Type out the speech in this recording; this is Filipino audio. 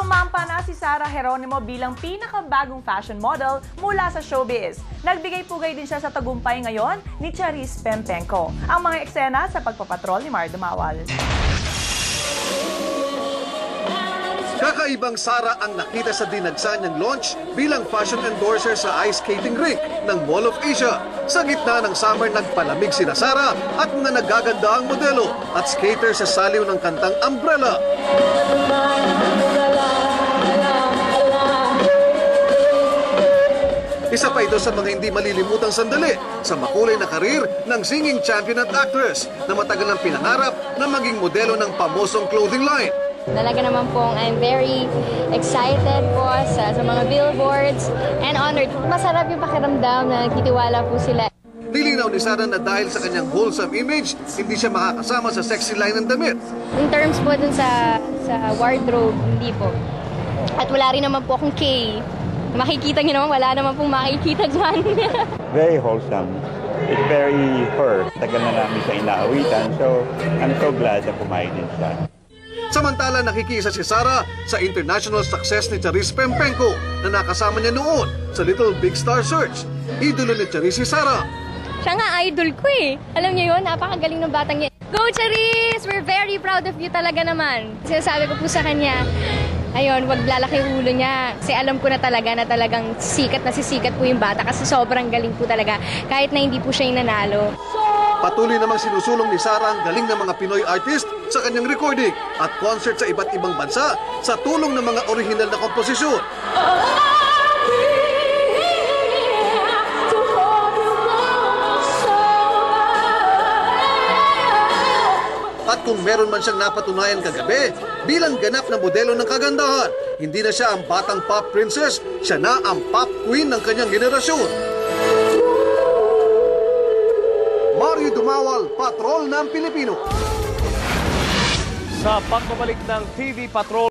Sumampa na si Sara Geronimo bilang pinakabagong fashion model mula sa showbiz. Nagbigay-pugay din siya sa tagumpay ngayon ni Charis Pempenco. Ang mga eksena sa pagpapatrol ni Mar Dumawal. Kakaibang Sara ang nakita sa dinagsa niyang launch bilang fashion endorser sa ice skating rink ng Mall of Asia. Sa gitna ng summer, nagpalamig sina Sara at mga nagagandaang modelo at skater sa saliw ng kantang Umbrella. Isa pa ito sa mga hindi malilimutang sandali sa makulay na karir ng singing champion at actress na matagal nang pinangarap na maging modelo ng pamosong clothing line. Talaga naman pong I'm very excited po sa mga billboards and honored. Masarap yung pakiramdam na nagtitiwala po sila. Nilinaw ni Sara na dahil sa kanyang wholesome image, hindi siya makakasama sa sexy line ng damit. In terms po dun sa wardrobe, hindi po. At wala rin naman po akong K. Makikita niyo naman, wala naman pong makikita dyan. Very wholesome. It's very her. Tagal na namin siya inaawitan, so I'm so glad na pumayag din siya. Samantala, nakikisa si Sara sa international success ni Charis Pempenco na nakasama niya noon sa Little Big Star Search. Idolo ni Charis si Sara. Siya nga idol ko eh. Alam niyo yun, napakagaling ng batang yan. Go Charis! We're very proud of you talaga naman. Sinasabi ko po sa kanya, ayun, wag lalaki yung ulo niya. Kasi alam ko na talagang sisikat po yung bata kasi sobrang galing po talaga kahit na hindi po siya yung nanalo. Patuloy namang sinusulong ni Sara ang galing ng mga Pinoy artist sa kanyang recording at concert sa iba't ibang bansa sa tulong ng mga orihinal na komposisyon. At kung meron man siyang napatunayan kagabi, bilang ganap na modelo ng kagandahan, hindi na siya ang batang pop princess, siya na ang pop queen ng kanyang henerasyon. Mario Dumawal, Patrol ng Pilipino. Sa pagbabalik ng TV Patrol